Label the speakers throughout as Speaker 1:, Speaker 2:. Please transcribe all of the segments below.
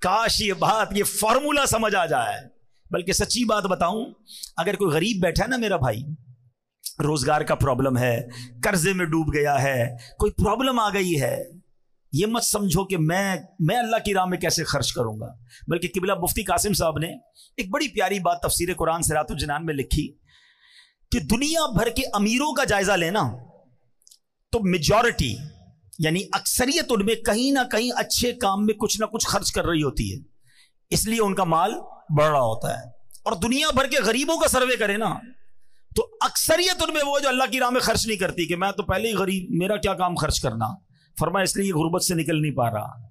Speaker 1: کاش یہ بات، یہ فارمولا سمجھ آ جائے. بلکہ سچی بات بتاؤں، اگر کوئی غریب بیٹھا ہے نا میرا بھائی، روزگار کا پرابلم ہے، قرضے میں ڈوب گیا ہے، کوئی پرابلم آ گئی ہے، یہ مت سمجھو کہ میں اللہ کی راہ میں کیسے خرچ کروں گا. بلکہ قبلہ مفتی قاسم صاحب نے ایک بڑی پیاری بات تفسیر قرآن صراط الجنان میں لکھی کہ دنیا بھر کے امیروں کا جائزہ لینا تو میجورٹی یعنی اکثریت ان میں کہیں نہ کہیں اچھے کام میں کچھ نہ کچھ خرچ کر رہی ہوتی ہے، اس لیے ان کا مال بڑھ رہا ہوتا ہے. اور دنیا بھر کے غریبوں کا سروے کرے نا تو اکثریت ان میں وہ جو اللہ کی راہ میں خرچ نہیں کرتی کہ میں تو پہلے ہی غریب، میرا کیا کام خرچ کرنا. فرمایا اس لیے یہ غربت سے نکل نہیں پا رہا.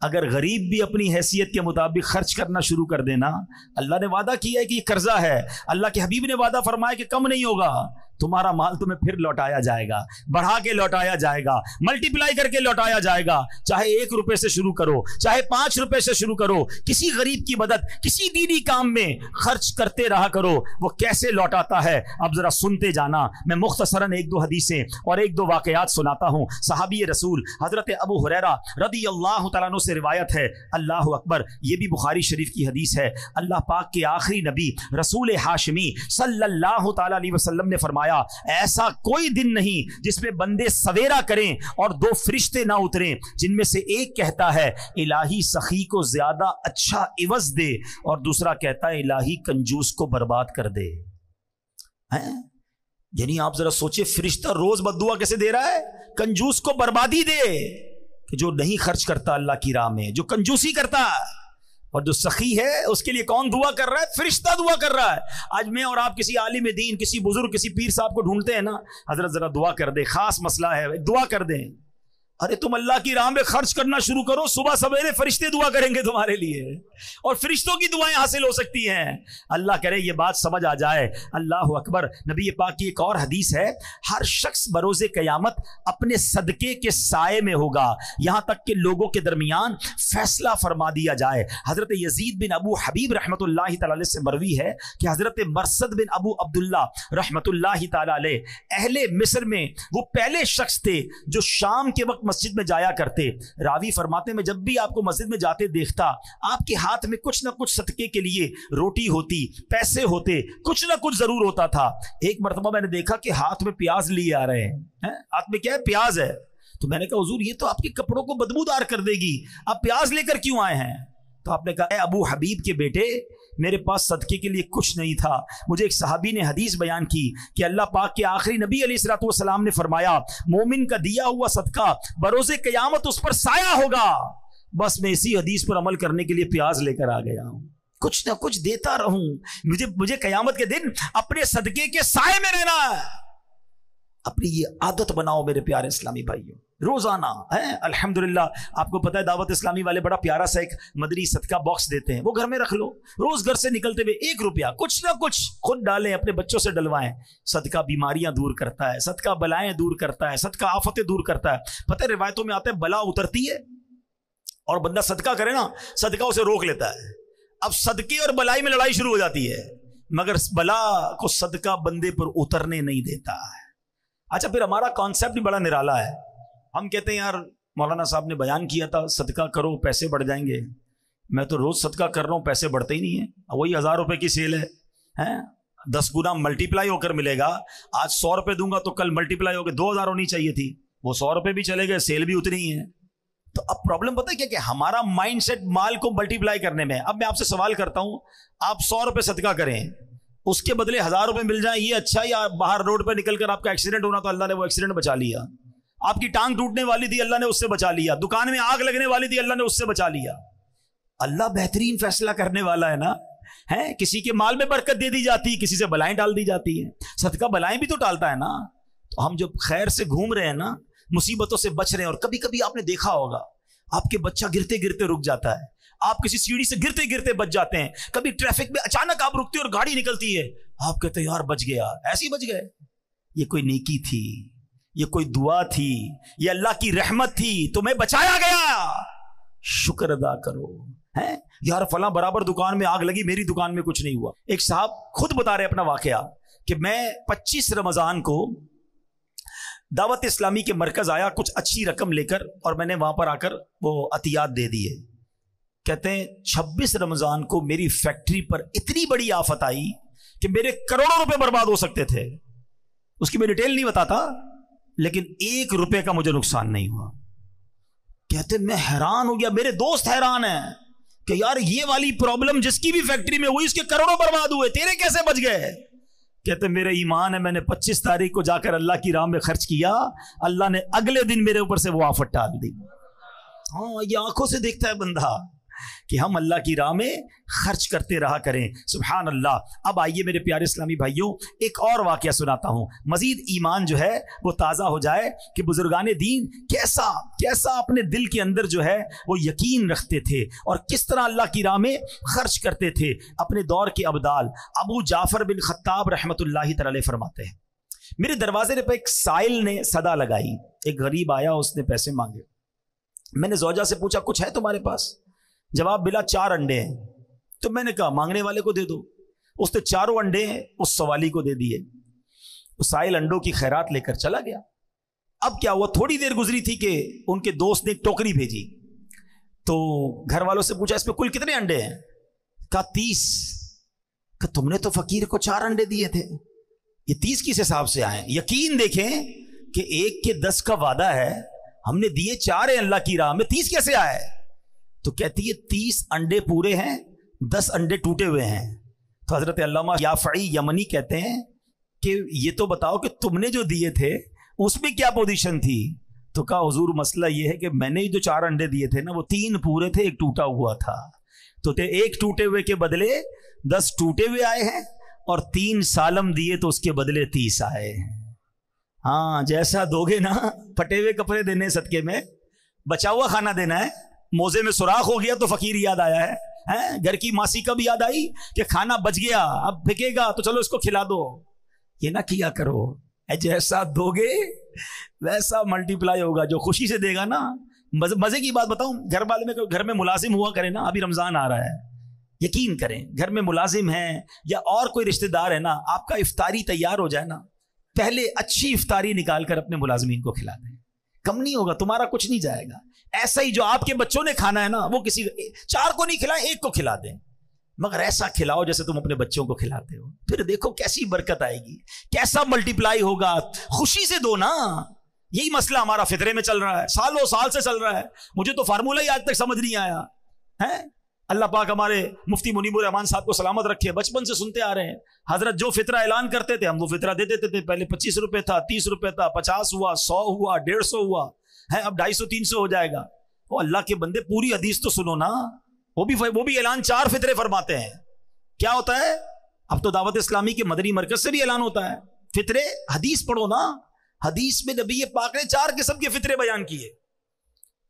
Speaker 1: اگر غریب بھی اپنی حیثیت کے مطابق خرچ کرنا شروع کر دینا، اللہ نے وعدہ کیا ہے کہ یہ قرضہ ہے، اللہ کے حبیب نے وعدہ فرمایا کہ کم نہیں ہوگا، تمہارا مال تمہیں پھر لوٹایا جائے گا، بڑھا کے لوٹایا جائے گا، ملٹی پلائی کر کے لوٹایا جائے گا. چاہے 1 روپے سے شروع کرو، چاہے 5 روپے سے شروع کرو، کسی غریب کی مدد، کسی دینی کام میں خرچ کرتے رہا کرو. وہ کیسے لوٹاتا ہے اب ذرا سنتے جانا. میں مختصراً 1-2 حدیثیں اور 1-2 واقعات سناتا ہوں. صحابی رسول حضرت ابو ہریرہ رضی اللہ تعالیٰ عنہ سے روایت ہے. اللہ اکبر، یہ بھی بخاری شریف کی حدیث ہے. اللہ پاک کے آخری نبی رسول ہاشمی صلی اللہ تعالیٰ علیہ وسلم نے فرمایا، ایسا کوئی دن نہیں جس میں بندے سویرا کریں اور 2 فرشتے نہ اتریں جن میں سے ایک کہتا ہے الہی سخی کو زیادہ اچھا عوض دے، اور دوسرا کہتا ہے الہی کنجوس کو برباد کر دے. یعنی آپ ذرا سوچیں، فرشتہ روز بددعا کیسے دے رہا ہے؟ کنجوس کو بربادی دے، کہ جو نہیں خرچ کرتا اللہ کی راہ میں، جو کنجوسی کرتا ہے. اور جو سخی ہے اس کے لیے کون دعا کر رہا ہے؟ فرشتہ دعا کر رہا ہے. آج میں اور آپ کسی عالم دین، کسی بزرگ، کسی پیر صاحب کو ڈھونڈتے ہیں نا، حضرت ذرا دعا کر دے، خاص مسئلہ ہے، دعا کر دیں. ارے تم اللہ کی راہ میں خرچ کرنا شروع کرو، صبح سویرے فرشتے دعا کریں گے تمہارے لیے، اور فرشتوں کی دعائیں حاصل ہو سکتی ہیں. اللہ کرے یہ بات سمجھ آ جائے. اللہ اکبر. نبی پاک کی ایک اور حدیث ہے، ہر شخص بروز قیامت اپنے صدقے کے سائے میں ہوگا یہاں تک کہ لوگوں کے درمیان فیصلہ فرما دیا جائے. حضرت یزید بن ابو حبیب رحمۃ اللہ تعالی علیہ سے مروی ہے کہ حضرت مرثد بن ابو عبداللہ رحمۃ اللہ تعالی علیہ اہل مصر میں وہ پہلے شخص تھے جو شام کے وقت مسجد میں جایا کرتے. راوی فرماتے میں جب بھی آپ کو مسجد میں جاتے دیکھتا، آپ کے ہاتھ میں کچھ نہ کچھ صدقے کے لیے روٹی ہوتی، پیسے ہوتے، کچھ نہ کچھ ضرور ہوتا تھا. ایک مرتبہ میں نے دیکھا کہ ہاتھ میں پیاز لیے آ رہے ہیں. ہاتھ میں کیا ہے؟ پیاز ہے. تو میں نے کہا حضور یہ تو آپ کے کپڑوں کو بدبودار کر دے گی، آپ پیاز لے کر کیوں آئے ہیں؟ تو آپ نے کہا اے ابو حبیب کے بیٹے، میرے پاس صدقے کے لیے کچھ نہیں تھا. مجھے ایک صحابی نے حدیث بیان کی کہ اللہ پاک کے آخری نبی علیہ الصلوۃ والسلام نے فرمایا مومن کا دیا ہوا صدقہ بروز قیامت اس پر سایہ ہوگا. بس میں اسی حدیث پر عمل کرنے کے لیے پیاز لے کر آ گیا ہوں. کچھ نہ کچھ دیتا رہوں، مجھے قیامت کے دن اپنے صدقے کے سائے میں رہنا ہے. اپنی یہ عادت بناؤ میرے پیارے اسلامی بھائیوں، روزانہ ہے. الحمدللہ آپ کو پتہ ہے دعوت اسلامی والے بڑا پیارا سا ایک مدری صدقہ باکس دیتے ہیں، وہ گھر میں رکھ لو. روز گھر سے نکلتے ہوئے 1 روپیہ کچھ نہ کچھ خود ڈالیں، اپنے بچوں سے ڈلوائیں. صدقہ بیماریاں دور کرتا ہے، صدقہ بلائیں دور کرتا ہے، صدقہ آفتیں دور کرتا ہے. پتہ ہے روایتوں میں آتا ہے بلا اترتی ہے اور بندہ صدقہ کرے نا، صدقہ اسے روک لیتا ہے. اب صدقے اور بلائی میں لڑائی شروع ہو جاتی ہے، مگر بلا کو صدقہ بندے پر اترنے نہیں دیتا ہے. اچھا پھر ہمارا کانسیپٹ بھی بڑا نرالا ہے. ہم کہتے ہیں یار مولانا صاحب نے بیان کیا تھا صدقہ کرو پیسے بڑھ جائیں گے. میں تو روز صدقہ کر رہا ہوں، پیسے بڑھتے ہی نہیں ہیں. وہی 1000 روپے کی سیل ہے، 10 گنا ملٹی پلائی ہو کر ملے گا. آج 100 روپے دوں گا تو کل ملٹی پلائی ہو کے 2000 ہونی چاہیے تھی، وہ 100 روپے بھی چلے گئے، سیل بھی اتنی ہی ہے. تو اب پرابلم پتہ ہے کیا کہ ہمارا مائنڈ سیٹ مال کو ملٹی پلائی کرنے میں. اب میں آپ سے سوال کرتا ہوں، آپ 100 روپے صدقہ کریں، اس کے بدلے 1000 روپے مل جائیں، یہ اچھا؟ یا باہر روڈ پہ نکل کر آپ کا ایکسیڈنٹ ہونا تو اللہ نے وہ ایکسیڈنٹ بچا لیا، آپ کی ٹانگ ٹوٹنے والی تھی اللہ نے اس سے بچا لیا، دکان میں آگ لگنے والی تھی اللہ نے اس سے بچا لیا. اللہ بہترین فیصلہ کرنے والا ہے نا. کسی کے مال میں برکت دے دی جاتی، کسی سے بلائیں ڈال دی جاتی ہیں. صدقہ بلائیں بھی تو ٹالتا ہے نا. تو ہم جب خیر سے گھوم رہے ہیں نا، مصیبتوں سے بچ رہے ہیں. اور کبھی کبھی آپ نے دیکھا ہوگا آپ کے بچہ گرتے گرتے رک جاتا ہے، آپ کسی سیڑھی سے گرتے گرتے بچ جاتے ہیں. کبھی ٹریفک میں اچانک آپ رکتے اور گاڑی نکلتی ہے، آپ کہتے ہیں یار بچ گیا، ایسے ہی بچ گئے. یہ کوئی نیکی تھی، یہ کوئی دعا تھی، یہ اللہ کی رحمت تھی، تمہیں بچایا گیا. شکر ادا کرو. یار فلاں برابر دکان میں آگ لگی، میری دکان میں کچھ نہیں ہوا. ایک صاحب خود بتا رہے اپنا واقعہ کہ میں 25 رمضان کو دعوت اسلامی کے مرکز آیا کچھ اچھی رقم لے کر، اور میں نے وہاں پر آ کر وہ عطیات دے دیے. کہتے ہیں 26 رمضان کو میری فیکٹری پر اتنی بڑی آفت آئی کہ میرے کروڑوں روپے برباد ہو سکتے تھے. اس کی میں ڈیٹیل نہیں بتاتا, لیکن 1 روپے کا مجھے نقصان نہیں ہوا. کہتے میں حیران ہو گیا, میرے دوست حیران ہیں کہ یار یہ والی پرابلم جس کی بھی فیکٹری میں ہوئی اس کے کروڑوں برباد ہوئے, تیرے کیسے بچ گئے؟ کہتے میرے ایمان ہے, میں نے 25 تاریخ کو جا کر اللہ کی راہ میں خرچ کیا, اللہ نے اگلے دن میرے اوپر سے وہ آفت ڈال دی. ہاں, یہ آنکھوں سے دیکھتا ہے بندہ کہ ہم اللہ کی راہ میں خرچ کرتے رہا کریں. سبحان اللہ. اب آئیے میرے پیارے اسلامی بھائیوں, ایک اور واقعہ سناتا ہوں, مزید ایمان جو ہے وہ تازہ ہو جائے کہ بزرگان دین کیسا اپنے دل کے اندر جو ہے وہ یقین رکھتے تھے اور کس طرح اللہ کی راہ میں خرچ کرتے تھے. اپنے دور کے ابدال ابو جعفر بن خطاب رحمت اللہ تعالی فرماتے ہیں, میرے دروازے پہ ایک سائل نے صدا لگائی. ایک غریب آیا, اس نے پیسے مانگے. میں نے زوجہ سے پوچھا کچھ ہے تمہارے پاس؟ جواب ملا 4 انڈے ہیں. تو میں نے کہا مانگنے والے کو دے دو. اس نے 4 انڈے اس سوالی کو دے دیے. اس سائل انڈوں کی خیرات لے کر چلا گیا. اب کیا ہوا, تھوڑی دیر گزری تھی کہ ان کے دوست نے ایک ٹوکری بھیجی. تو گھر والوں سے پوچھا اس پہ کل کتنے انڈے ہیں؟ کہا 30. کہ تم نے تو فقیر کو 4 انڈے دیے تھے, یہ 30 کس حساب سے آئے؟ یقین دیکھیں کہ 1 کے 10 کا وعدہ ہے, ہم نے دیے 4 ہیں اللہ کی راہ میں, 30 کیسے آئے؟ تو کہتی ہے 30 انڈے پورے ہیں, 10 انڈے ٹوٹے ہوئے ہیں. تو حضرت علامہ یافعی یمنی کہتے ہیں کہ یہ تو بتاؤ کہ تم نے جو دیے تھے اس میں کیا پوزیشن تھی؟ تو کہا حضور مسئلہ یہ ہے کہ میں نے جو 4 انڈے دیے تھے نا, وہ 3 پورے تھے, 1 ٹوٹا ہوا تھا. تو 1 ٹوٹے ہوئے کے بدلے 10 ٹوٹے ہوئے آئے ہیں, اور 3 سالم دیے تو اس کے بدلے 30 آئے ہیں. ہاں, جیسا دو گے نا, پھٹے ہوئے کپڑے دینے صدقے میں, بچا ہوا کھانا دینا ہے. موزے میں سوراخ ہو گیا تو فقیر یاد آیا ہے, گھر کی ماسی کب یاد آئی کہ کھانا بچ گیا, اب پھکے گا تو چلو اس کو کھلا دو. یہ نہ کیا کرو, جیسا دو گے ویسا ملٹی پلائی ہوگا. جو خوشی سے دے گا نا, مزے کی بات بتاؤں, گھر والے میں گھر میں ملازم ہوا کرے نا, ابھی رمضان آ رہا ہے, یقین کریں گھر میں ملازم ہیں یا اور کوئی رشتہ دار ہے نا, آپ کا افطاری تیار ہو جائے نا, پہلے اچھی افطاری نکال کر اپنے ملازمین کو کھلا دیں, کم نہیں ہوگا, تمہارا کچھ نہیں جائے گا. ایسا ہی جو آپ کے بچوں نے کھانا ہے نا, وہ کسی 4 کو نہیں کھلائیں, 1 کو کھلا دیں, مگر ایسا کھلاؤ جیسے تم اپنے بچوں کو کھلاتے ہو. پھر دیکھو کیسی برکت آئے گی, کیسا ملٹی پلائی ہوگا. خوشی سے دو نا. یہی مسئلہ ہمارا فطرے میں چل رہا ہے, سالوں سال سے چل رہا ہے. مجھے تو فارمولہ ہی آج تک سمجھ نہیں آیا ہے. اللہ پاک ہمارے مفتی منیب الرحمان صاحب کو سلامت رکھے, بچپن سے سنتے آ رہے ہیں, حضرت جو فطرہ اعلان کرتے تھے ہم وہ فطرہ دے دیتے تھے. پہلے 25 روپے تھا, 30 روپے تھا, 50 ہوا, 100 ہوا, 150 ہوا ہے, اب 250 300 ہو جائے گا. وہ اللہ کے بندے پوری حدیث تو سنو نا, وہ بھی اعلان 4 فطرے فرماتے ہیں. کیا ہوتا ہے؟ اب تو دعوت اسلامی کے مدنی مرکز سے بھی اعلان ہوتا ہے فطرے. حدیث پڑھو نا, حدیث میں نبی پاک نے 4 قسم کے فطرے بیان کیے,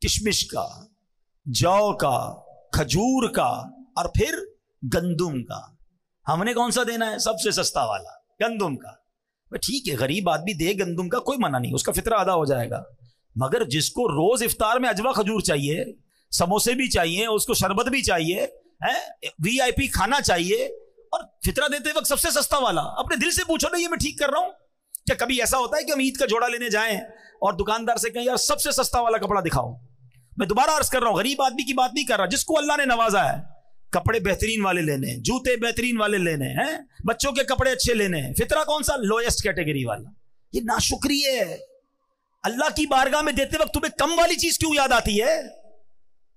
Speaker 1: کشمش کا, جو کا, کھجور کا, اور پھر گندم کا. ہم نے کون سا دینا ہے؟ سب سے سستا والا, گندم کا. ٹھیک ہے, غریب آدمی دے گندم کا, کوئی منع نہیں, اس کا فطرہ ادا ہو جائے گا. مگر جس کو روز افطار میں اجوا کھجور چاہیے, سموسے بھی چاہیے, اس کو شربت بھی چاہیے, VIP کھانا چاہیے, اور فطرہ دیتے وقت سب سے سستا والا, اپنے دل سے پوچھو نا, یہ میں ٹھیک کر رہا ہوں کیا؟ کبھی ایسا ہوتا ہے کہ ہم عید کا جوڑا لینے جائیں اور دکاندار سے کہیں یار سب سے سستا والا کپڑا دکھاؤ؟ میں دوبارہ عرض کر رہا ہوں, غریب آدمی کی بات نہیں کر رہا, جس کو اللہ نے نوازا ہے, کپڑے بہترین والے لینے, جوتے بہترین والے لینے ہیں, بچوں کے کپڑے اچھے لینے ہیں. فطرہ کون سا؟ لوئسٹ کیٹیگری والا. یہ ناشکری ہے. اللہ کی بارگاہ میں دیتے وقت تمہیں کم والی چیز کیوں یاد آتی ہے؟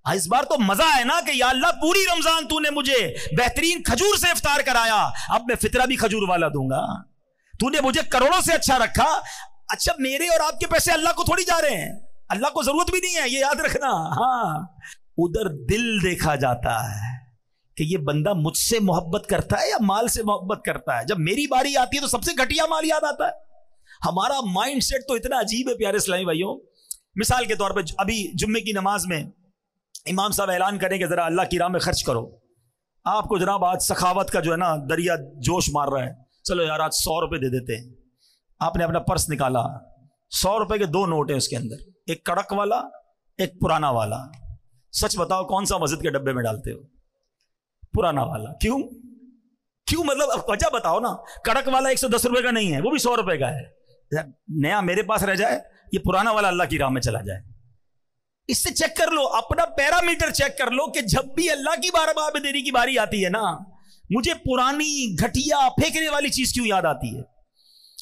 Speaker 1: اس بار تو مزہ ہے نا کہ یا اللہ پوری رمضان تو نے مجھے بہترین کھجور سے افطار کرایا, اب میں فطرہ بھی کھجور والا دوں گا. تو نے مجھے کروڑوں سے اچھا رکھا, اچھا میرے اور آپ کے پیسے اللہ کو تھوڑی جا رہے ہیں, اللہ کو ضرورت بھی نہیں ہے, یہ یاد رکھنا. ہاں, ادھر دل دیکھا جاتا ہے کہ یہ بندہ مجھ سے محبت کرتا ہے یا مال سے محبت کرتا ہے. جب میری باری آتی ہے تو سب سے گھٹیا مال یاد آتا ہے. ہمارا مائنڈ سیٹ تو اتنا عجیب ہے پیارے اسلامی بھائیوں. مثال کے طور پہ ابھی جمعے کی نماز میں امام صاحب اعلان کریں کہ ذرا اللہ کی راہ میں خرچ کرو. آپ کو جناب آج سخاوت کا جو ہے نا دریا جوش مار رہا ہے, چلو یار آج 100 روپے دے دیتے ہیں. آپ نے اپنا پرس نکالا, 100 روپے کے 2 نوٹ ہیں اس کے اندر, ایک کڑک والا, ایک پرانا والا. سچ بتاؤ کون سا مسجد کے ڈبے میں ڈالتے ہو؟ پرانا والا. کیوں مطلب وجہ بتاؤ نا. کڑک والا 110 روپے کا نہیں ہے, وہ بھی 100 روپے کا ہے. نیا میرے پاس رہ جائے, یہ پرانا والا اللہ کی راہ میں چلا جائے. اس سے چیک کر لو, اپنا پیرامیٹر چیک کر لو کہ جب بھی اللہ کی بارگاہ میں دینے کی باری آتی ہے نا, مجھے پرانی گھٹیا پھینکنے والی چیز کیوں یاد آتی ہے؟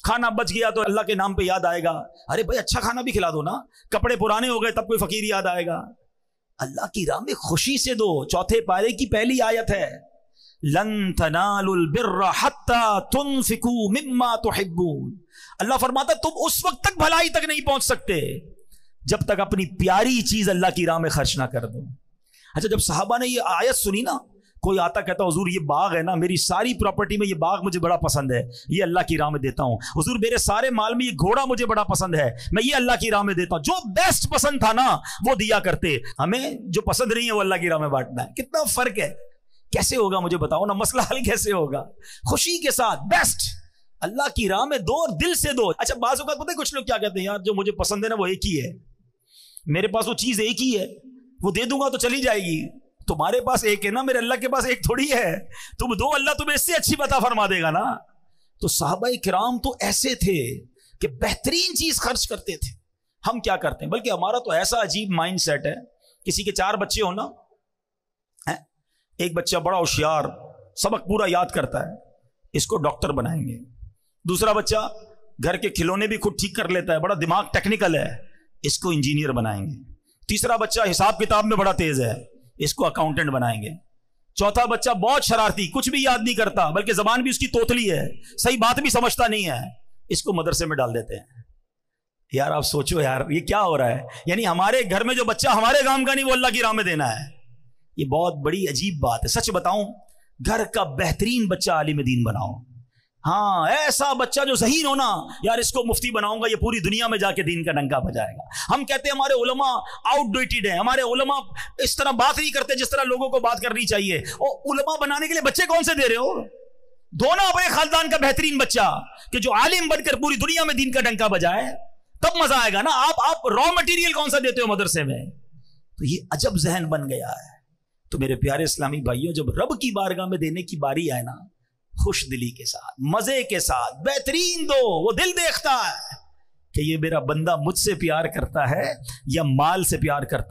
Speaker 1: کھانا بچ گیا تو اللہ کے نام پہ یاد آئے گا, ارے بھائی اچھا کھانا بھی کھلا دو نا. کپڑے پرانے ہو گئے تب کوئی فقیر یاد آئے گا. اللہ کی راہ میں خوشی سے دو. چوتھے پارے کی پہلی آیت ہے, لن تنالوا البر حتى تنفقوا مما تحبون. اللہ فرماتا تم اس وقت تک بھلائی تک نہیں پہنچ سکتے جب تک اپنی پیاری چیز اللہ کی راہ میں خرچ نہ کر دو. اچھا, جب صحابہ نے یہ آیت سنی نا, کوئی آتا کہتا حضور یہ باغ ہے نا, میری ساری پراپرٹی میں یہ باغ مجھے بڑا پسند ہے, یہ اللہ کی راہ میں دیتا ہوں. حضور میرے سارے مال میں یہ گھوڑا مجھے بڑا پسند ہے, میں یہ اللہ کی راہ میں دیتا ہوں. جو بیسٹ پسند تھا نا وہ دیا کرتے. ہمیں جو پسند نہیں ہے وہ اللہ کی راہ میں بانٹنا ہے. کتنا فرق ہے. کیسے ہوگا مجھے بتاؤ نا, مسئلہ حل کیسے ہوگا؟ خوشی کے ساتھ بیسٹ اللہ کی راہ میں دو اور دل سے دو. اچھا, بعض اوقات پتہ ہے کچھ لوگ کیا کہتے ہیں, یار جو مجھے پسند ہے نا وہ ایک ہی ہے, میرے پاس وہ چیز ایک ہی ہے, وہ دے دوں گا تو چلی جائے گی. تمہارے پاس ایک ہے نا, میرے اللہ کے پاس ایک تھوڑی ہے. تم دو, اللہ تمہیں اس سے اچھی عطا فرما دے گا نا. تو صحابہ کرام تو ایسے تھے کہ بہترین چیز خرچ کرتے تھے. ہم کیا کرتے ہیں؟ بلکہ ہمارا تو ایسا عجیب مائنڈ سیٹ ہے, کسی کے 4 بچے ہو نا, ایک بچہ بڑا ہوشیار, سبق پورا یاد کرتا ہے, اس کو ڈاکٹر بنائیں گے. دوسرا بچہ گھر کے کھلونے بھی خود ٹھیک کر لیتا ہے, بڑا دماغ ٹیکنیکل ہے, اس کو انجینئر بنائیں گے. تیسرا بچہ حساب کتاب میں بڑا تیز ہے, اس کو اکاؤنٹنٹ بنائیں گے. چوتھا بچہ بہت شرارتی, کچھ بھی یاد نہیں کرتا, بلکہ زبان بھی اس کی توتلی ہے, صحیح بات بھی سمجھتا نہیں ہے, اس کو مدرسے میں ڈال دیتے ہیں. یار آپ سوچو یار یہ کیا ہو رہا ہے. یعنی ہمارے گھر میں جو بچہ ہمارے کام کا نہیں وہ اللہ کی راہ میں دینا ہے. یہ بہت بڑی عجیب بات ہے. سچ بتاؤں, گھر کا بہترین بچہ عالم دین بناؤ. ہاں, ایسا بچہ جو ذہین ہونا, یار اس کو مفتی بناؤں گا, یہ پوری دنیا میں جا کے دین کا ڈنکا بجائے گا. ہم کہتے ہیں ہمارے علماء آؤٹ ڈیٹڈ ہیں, ہمارے علماء اس طرح بات نہیں کرتے جس طرح لوگوں کو بات کرنی چاہیے. اور علماء بنانے کے لیے بچے کون سے دے رہے ہو؟ دونوں اپنے خاندان کا بہترین بچہ کہ جو عالم بن کر پوری دنیا میں دین کا ڈنکا بجائے, تب مزہ آئے گا نا. آپ را مٹیریل کون سا دیتے ہو مدرسے میں؟ تو یہ عجب ذہن بن گیا ہے. تو میرے پیارے اسلامی بھائیوں, جب رب کی بارگاہ میں دینے کی باری آئے نا, خوش دلی کے ساتھ, مزے کے ساتھ, بہترین دو. وہ دل دیکھتا ہے کہ یہ میرا بندہ مجھ سے پیار کرتا ہے یا مال سے پیار کرتا ہے.